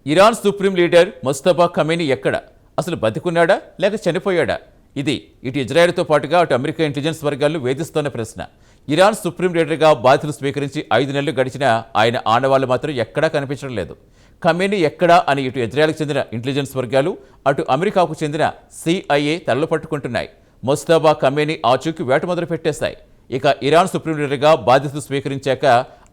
Iran supreme leader Mustafa Khamenei ఎక్కడ? అసలు బతికున్నాడా లేక చనిపోయాడా? ఇది ఇటు ఇజ్రాయెల్తో పాటుగా అటు అమెరికా ఇంటెలిజెన్స్ వర్గాలను వేధిస్తోన్న ప్రశ్న. ఇరాన్ సుప్రీం లీడర్గా బాధ్యతలు స్వీకరించి 5 నెలలు గడిచినా ఆయన ఆనవాళ్లు మాత్రం ఎక్కడా కనిపించడం లేదు. ఖమేనీ ఎక్కడా అని ఇటు ఇజ్రాయెల్కి చెందిన ఇంటెలిజెన్స్ వర్గాలు, అటు అమెరికాకు చెందిన CIA తలలు పట్టుకుంటున్నాయి. ముస్తఫా ఖమేనీ ఆచూకీ వేట మొదలు పెట్టేశాయి. ఇక ఇరాన్ సుప్రీం లీడర్గా బాధ్యతలు స్వీకరించాక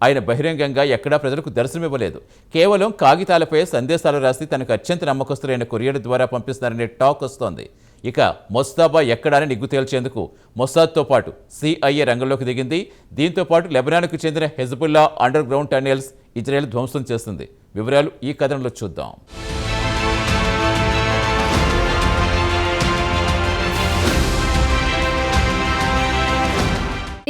ఆయన బహిరంగంగా ఎక్కడా ప్రజలకు దర్శనమివ్వలేదు. కేవలం కాగితాలపై సందేశాలు రాసి తనకు అత్యంత నమ్మకస్తులైన కొరియర్ ద్వారా పంపిస్తున్నారనే టాక్ వస్తోంది. ఇక ముస్తఫా ఎక్కడాని నిగ్గు తేల్చేందుకు మొసాద్తో పాటు CIA రంగంలోకి దిగింది. దీంతో పాటు లెబనాన్కు చెందిన Hezbollah under ground tunnels Israel ధ్వంసం చేస్తుంది. వివరాలు ఈ కథనంలో చూద్దాం.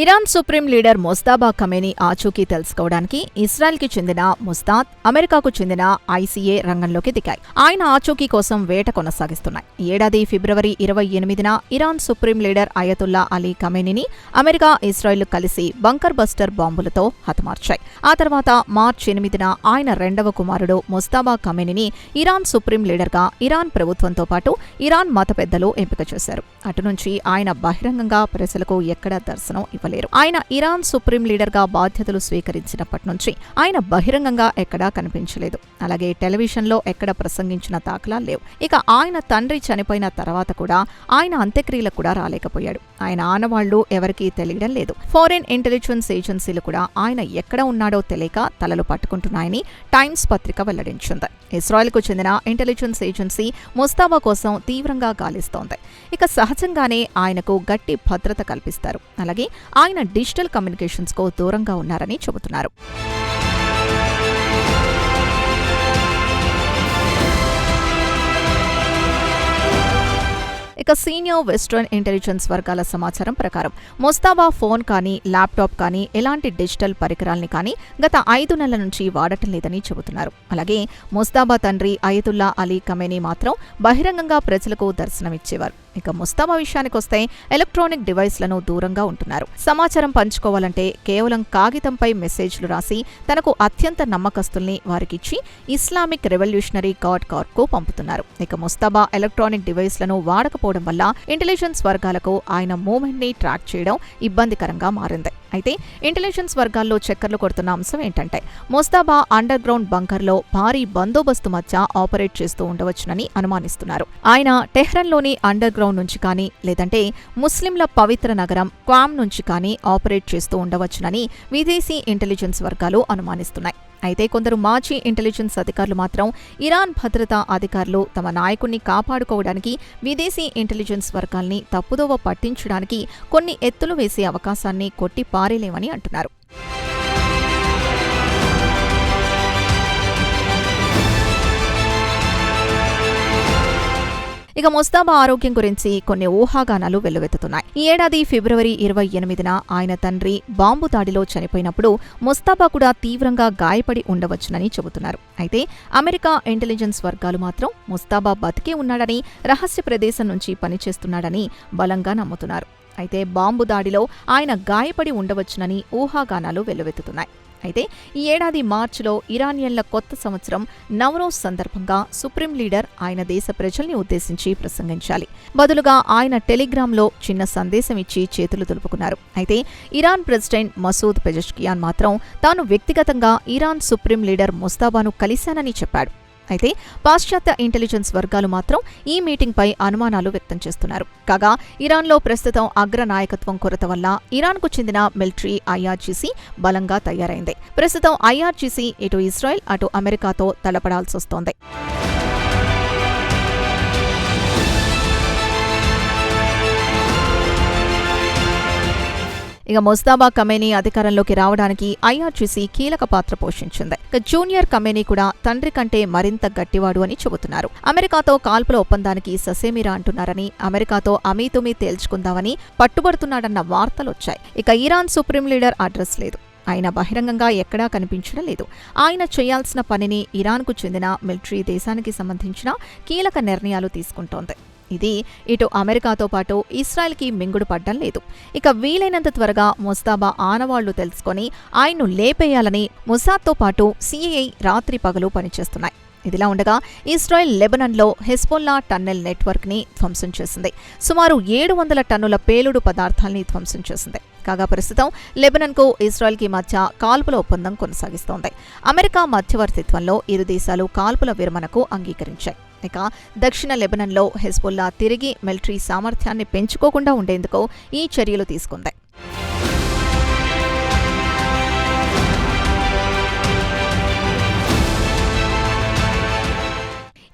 Iran supreme leader Mustafa Khamenei ఆచూకీ తెలుసుకోవడానికి ఇజ్రాయెల్కి చెందిన ముస్తాద్, అమెరికాకు చెందిన ICA రంగంలోకి దిగాయి. ఆయన ఆచూకీ కోసం వేట కొనసాగిస్తున్నాయి. ఈ ఏడాది ఫిబ్రవరి 28న Iran supreme leader Ayatollah Ali ఖమేనీని అమెరికా, ఇజ్రాయెల్ కలిసి బంకర్ బస్టర్ బాంబులతో హతమార్చాయి. ఆ తర్వాత మార్చి 8న ఆయన రెండవ కుమారుడు ముస్తఫా ఖమేనీని ఇరాన్ సుప్రీం లీడర్గా ఇరాన్ ప్రభుత్వంతో పాటు ఇరాన్ మత పెద్దలు ఎంపిక చేశారు. అటు నుంచి ఆయన బహిరంగంగా ప్రజలకు ఎక్కడా దర్శనం ఇవ్వలేదు. ఆయన ఇరాన్ సుప్రీం లీడర్గా బాధ్యతలు స్వీకరించినప్పటి నుంచి ఆయన బహిరంగంగా ఎక్కడా కనిపించలేదు. అలాగే టెలివిజన్లో ఎక్కడ ప్రసంగించిన దాఖలాలు లేవు. ఇక ఆయన తండ్రి చనిపోయిన తర్వాత కూడా ఆయన అంత్యక్రియలకు కూడా రాలేకపోయాడు. ఆయన ఆనవాళ్లు ఎవరికీ తెలియడం లేదు. ఫారిన్ ఇంటెలిజెన్స్ ఏజెన్సీలు కూడా ఆయన ఎక్కడ ఉన్నాడో తెలియక తలలు పట్టుకుంటున్నాయని టైమ్స్ పత్రిక వెల్లడించింది. ఇజ్రాయెల్కు చెందిన ఇంటెలిజెన్స్ ఏజెన్సీ ముస్తఫా కోసం తీవ్రంగా గాలిస్తోంది. ఇక సహజంగానే ఆయనకు గట్టి భద్రత కల్పిస్తారు. అలాగే ఆయన డిజిటల్ కమ్యూనికేషన్స్కు దూరంగా ఉన్నారని చెబుతున్నారు. ఇక సీనియర్ వెస్ట్రన్ ఇంటెలిజెన్స్ వర్గాల సమాచారం ప్రకారం ముస్తఫా ఫోన్ కానీ, ల్యాప్టాప్ కానీ, ఎలాంటి డిజిటల్ పరికరాల్ని కానీ గత 5 నెలల నుంచి వాడటం లేదని చెబుతున్నారు. అలాగే ముస్తఫా తండ్రి అయతుల్లా అలీ ఖమేనీ మాత్రం బహిరంగంగా ప్రజలకు దర్శనమిచ్చేవారు. ఇక ముస్తఫా విషయానికొస్తే ఎలక్ట్రానిక్ డివైస్లను దూరంగా ఉంటున్నారు. సమాచారం పంచుకోవాలంటే కేవలం కాగితంపై మెసేజ్లు రాసి తనకు అత్యంత నమ్మకస్తుల్ని వారికిచ్చి ఇస్లామిక్ రెవల్యూషనరీ గార్డ్ కార్ప్కు పంపుతున్నారు. ఇక ముస్తఫా ఎలక్ట్రానిక్ డివైస్లను వాడకపోవడం వల్ల ఇంటెలిజెన్స్ వర్గాలకు ఆయన మూవ్మెంట్ ని ట్రాక్ చేయడం ఇబ్బందికరంగా మారింది. అయితే ఇంటెలిజెన్స్ వర్గాల్లో చక్కర్లు కొడుతున్న అంశం ఏంటంటే ముస్తఫా అండర్ గ్రౌండ్ బంకర్లో భారీ బందోబస్తు మధ్య ఆపరేట్ చేస్తూ ఉండవచ్చునని అనుమానిస్తున్నారు. ఆయన టెహ్రాన్లోని అండర్ గ్రౌండ్ నుంచి కానీ, లేదంటే ముస్లింల పవిత్ర నగరం క్వామ్ నుంచి కానీ ఆపరేట్ చేస్తూ ఉండవచ్చునని విదేశీ ఇంటెలిజెన్స్ వర్గాలు అనుమానిస్తున్నాయి. అయితే కొందరు మాజీ ఇంటెలిజెన్స్ అధికారులు మాత్రం ఇరాన్ భద్రతా అధికారులు తమ నాయకుణ్ణి కాపాడుకోవడానికి విదేశీ ఇంటెలిజెన్స్ వర్గాల్ని తప్పుదోవ పట్టించడానికి కొన్ని ఎత్తులు వేసే అవకాశాన్ని కొట్టి పారేలేమని అంటున్నారు. ఇక ముస్తఫా ఆరోగ్యం గురించి కొన్ని ఊహాగానాలు వెల్లువెత్తుతున్నాయి. ఈ ఏడాది ఫిబ్రవరి 28న ఆయన తండ్రి బాంబు దాడిలో చనిపోయినప్పుడు ముస్తఫా కూడా తీవ్రంగా గాయపడి ఉండవచ్చునని చెబుతున్నారు. అయితే అమెరికా ఇంటెలిజెన్స్ వర్గాలు మాత్రం ముస్తఫా బతికే ఉన్నాడని, రహస్య ప్రదేశం నుంచి పనిచేస్తున్నాడని బలంగా నమ్ముతున్నారు. అయితే బాంబు దాడిలో ఆయన గాయపడి ఉండవచ్చునని ఊహాగానాలు వెల్లువెత్తుతున్నాయి. అయితే ఈ ఏడాది మార్చిలో ఇరానియన్ల కొత్త సంవత్సరం నవరోజ్ సందర్భంగా సుప్రీం లీడర్ ఆయన దేశ ప్రజల్ని ఉద్దేశించి ప్రసంగించాలి. బదులుగా ఆయన టెలిగ్రామ్లో చిన్న సందేశం ఇచ్చి చేతులు దులుపుకున్నారు. అయితే ఇరాన్ ప్రెసిడెంట్ మసూద్ పెజెష్కియాన్ మాత్రం తాను వ్యక్తిగతంగా ఇరాన్ సుప్రీం లీడర్ ముస్తఫాను కలిశానని చెప్పాడు. అయితే పాశ్చాత్య ఇంటెలిజెన్స్ వర్గాలు మాత్రం ఈ మీటింగ్పై అనుమానాలు వ్యక్తం చేస్తున్నారు. కాగా ఇరాన్లో ప్రస్తుతం అగ్ర నాయకత్వం కొరత వల్ల ఇరాన్కు చెందిన మిలిటరీ IRGC బలంగా తయారైంది. ప్రస్తుతం IRGC ఇటు ఇజ్రాయెల్, అటు అమెరికాతో తలపడాల్సొస్తోంది. ఇక ముస్తఫా ఖమేనీ అధికారంలోకి రావడానికి IRGC కీలక పాత్ర పోషించింది. ఇక జూనియర్ ఖమేనీ కూడా తండ్రి కంటే మరింత గట్టివాడు అని చెబుతున్నారు. అమెరికాతో కాల్పుల ఒప్పందానికి ససేమిరా అంటున్నారని, అమెరికాతో అమీతుమీ తేల్చుకుందామని పట్టుబడుతున్నాడన్న వార్తలొచ్చాయి. ఇక ఇరాన్ సుప్రీం లీడర్ అడ్రస్ లేదు. ఆయన బహిరంగంగా ఎక్కడా కనిపించడం లేదు. ఆయన చేయాల్సిన పనిని ఇరాన్కు చెందిన మిలిటరీ దేశానికి సంబంధించిన కీలక నిర్ణయాలు తీసుకుంటోంది. ఇది ఇటు అమెరికాతో పాటు ఇస్రాయెల్కి మింగుడు పడ్డం లేదు. ఇక వీలైనంత త్వరగా ముస్తఫా ఆనవాళ్లు తెలుసుకొని ఆయన్ను లేపేయాలని మొసాద్తో పాటు CIA రాత్రి పగలు పనిచేస్తున్నాయి. ఇదిలా ఉండగా ఇజ్రాయెల్ లెబనాన్లో హెజ్బొల్లా టన్నెల్ నెట్వర్క్ని ధ్వంసం చేసింది. సుమారు 700 టన్నుల పేలుడు పదార్థాల్ని ధ్వంసం చేసింది. కాగా ప్రస్తుతం లెబనాన్కు ఇజ్రాయెల్కి మధ్య కాల్పుల ఒప్పందం కొనసాగిస్తోంది. అమెరికా మధ్యవర్తిత్వంలో ఇరు దేశాలు కాల్పుల విరమణకు అంగీకరించాయి. ఇక దక్షిణ లెబనాన్లో హెజ్బొల్లా తిరిగి మిలిటరీ సామర్థ్యాన్ని పెంచుకోకుండా ఉండేందుకు ఈ చర్యలు తీసుకుంది.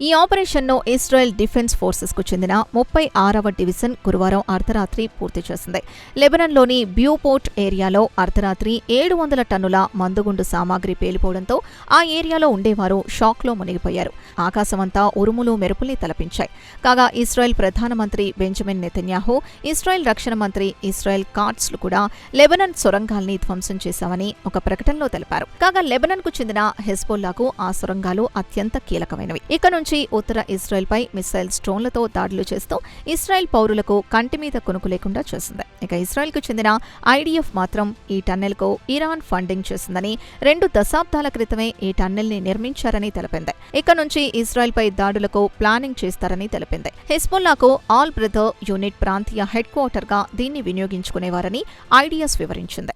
ఈ ఆపరేషన్ను ఇజ్రాయెల్ డిఫెన్స్ ఫోర్సెస్కు చెందిన 36వ డివిజన్ గురువారం అర్ధరాత్రి పూర్తి చేసింది. లెబనాన్లోని బ్యూపోర్ట్ ఏరియాలో అర్ధరాత్రి 700 టన్నుల మందుగుండు సామాగ్రి పేలిపోవడంతో ఆ ఏరియాలో ఉండేవారు షాక్లో మునిగిపోయారు. ఆకాశమంతా ఉరుములు మెరుపుల్ని తలపించాయి. కాగా ఇజ్రాయెల్ ప్రధానమంత్రి బెంజమిన్ నెతన్యాహు, ఇజ్రాయెల్ రక్షణ మంత్రి ఇజ్రాయెల్ కాట్స్లు కూడా లెబనాన్ సొరంగాల్ని ధ్వంసం చేశామని ఒక ప్రకటనలో తెలిపారు. కాగా లెబనాన్కు చెందిన హెజ్బొల్లాకు ఆ సొరంగాలు అత్యంత కీలకమైనవి. ఇక నుంచి ఉత్తర ఇజ్రాయెల్పై మిసైల్స్ డ్రోన్లతో దాడులు చేస్తూ ఇజ్రాయెల్ పౌరులకు కంటి మీద కొనుకు లేకుండా చేసింది. ఇక ఇజ్రాయెల్కు చెందిన ఐడిఎఫ్ మాత్రం ఈ టన్నెల్కు ఇరాన్ ఫండింగ్ చేసిందని, 2 దశాబ్దాల క్రితమే ఈ టన్నెల్ని నిర్మించారని తెలిపింది. ఇక నుంచి ఇజ్రాయెల్పై దాడులకు ప్లానింగ్ చేస్తారని తెలిపింది. హెజ్బొల్లాకు ఆల్ బ్రదర్ యూనిట్ ప్రాంతీయ హెడ్ క్వార్టర్గా దీన్ని వినియోగించుకునేవారని ఐడిఎస్ వివరించింది.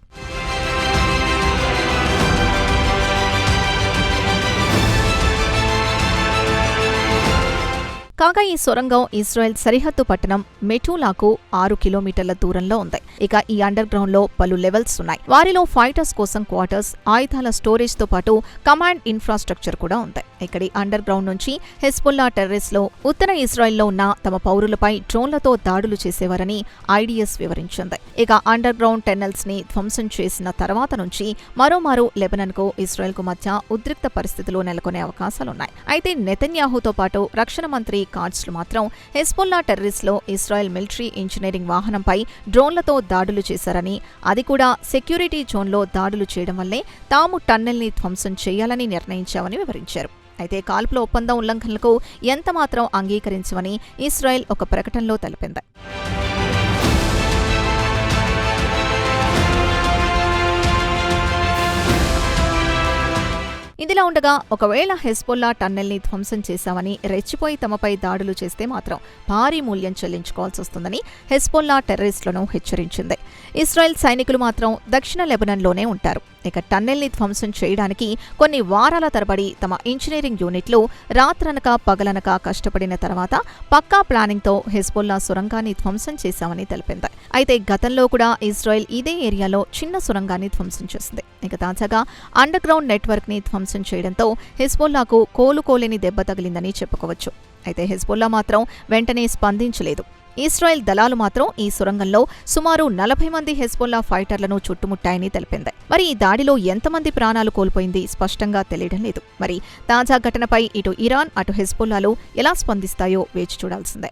కాగా ఈ సొరంగం ఇజ్రాయెల్ సరిహద్దు పట్టణం మెటూలాకు 6 కిలోమీటర్ల దూరంలో ఉంది. ఇక ఈ అండర్ గ్రౌండ్ లో పలు లెవెల్స్ ఉన్నాయి. వారిలో ఫైటర్స్ కోసం క్వార్టర్స్, ఆయుధాల స్టోరేజ్ తో పాటు కమాండ్ ఇన్ఫ్రాస్ట్రక్చర్ కూడా ఉంది. ఇక్కడి అండర్ గ్రౌండ్ నుంచి హెజ్బొల్లా టెర్రరిస్టులు ఉత్తర ఇజ్రాయెల్లో ఉన్న తమ పౌరులపై డ్రోన్లతో దాడులు చేసేవారని ఐడిఎస్ వివరించింది. ఇక అండర్ గ్రౌండ్ టెన్నెల్స్ ని ధ్వంసం చేసిన తర్వాత నుంచి మరోమారు లెబనాన్కు ఇజ్రాయెల్కు మధ్య ఉద్రిక్త పరిస్థితులు నెలకొనే అవకాశాలున్నాయి. అయితే నెతన్యాహుతో పాటు రక్షణ మంత్రి కాట్స్లు మాత్రం హెజ్బొల్లా టెర్రరిస్టులు ఇజ్రాయెల్ మిలిటరీ ఇంజనీరింగ్ వాహనంపై డ్రోన్లతో దాడులు చేశారని, అది కూడా సెక్యూరిటీ జోన్లో దాడులు చేయడం వల్లే తాము టన్నెల్ని ధ్వంసం చేయాలని నిర్ణయించామని వివరించారు. అయితే కాల్పుల ఒప్పందం ఉల్లంఘనలకు ఎంతమాత్రం అంగీకరించమని ఇజ్రాయెల్ ఒక ప్రకటనలో తెలిపింది. ఇదిలా ఉండగా ఒకవేళ హెజ్బొల్లా టన్నెల్ని ధ్వంసం చేశామని రెచ్చిపోయి తమపై దాడులు చేస్తే మాత్రం భారీ మూల్యం చెల్లించుకోవాల్సి వస్తుందని హెజ్బొల్లా టెర్రరిస్టులను హెచ్చరించింది. ఇజ్రాయెల్ సైనికులు మాత్రం దక్షిణ లెబనాన్లోనే ఉంటారు. ఇక టన్నెల్ని ధ్వంసం చేయడానికి కొన్ని వారాల తరబడి తమ ఇంజనీరింగ్ యూనిట్లు రాత్రనక పగలనక కష్టపడిన తర్వాత పక్కా ప్లానింగ్తో హెజ్బొల్లా సొరంగాన్ని ధ్వంసం చేశామని తెలిపింది. అయితే గతంలో కూడా ఇజ్రాయెల్ ఇదే ఏరియాలో చిన్న సొరంగాన్ని ధ్వంసం చేసింది. ఇక తాజాగా అండర్ గ్రౌండ్ నెట్వర్క్ ని ధ్వంసం చేయడంతో హెజ్బొల్లాకు కోలుకోలేని దెబ్బ తగిలిందని చెప్పుకోవచ్చు. అయితే హెజ్బొల్లా మాత్రం వెంటనే స్పందించలేదు. ఇజ్రాయెల్ దళాలు మాత్రం ఈ సొరంగంలో సుమారు 40 మంది హెజ్బొల్లా ఫైటర్లను చుట్టుముట్టాయని తెలిపింది. మరి ఈ దాడిలో ఎంతమంది ప్రాణాలు కోల్పోయింది స్పష్టంగా తెలియడం లేదు. మరి తాజా ఘటనపై ఇటు ఇరాన్ అటు హెజ్బొల్లాలు ఎలా స్పందిస్తాయో వేచి చూడాల్సిందే.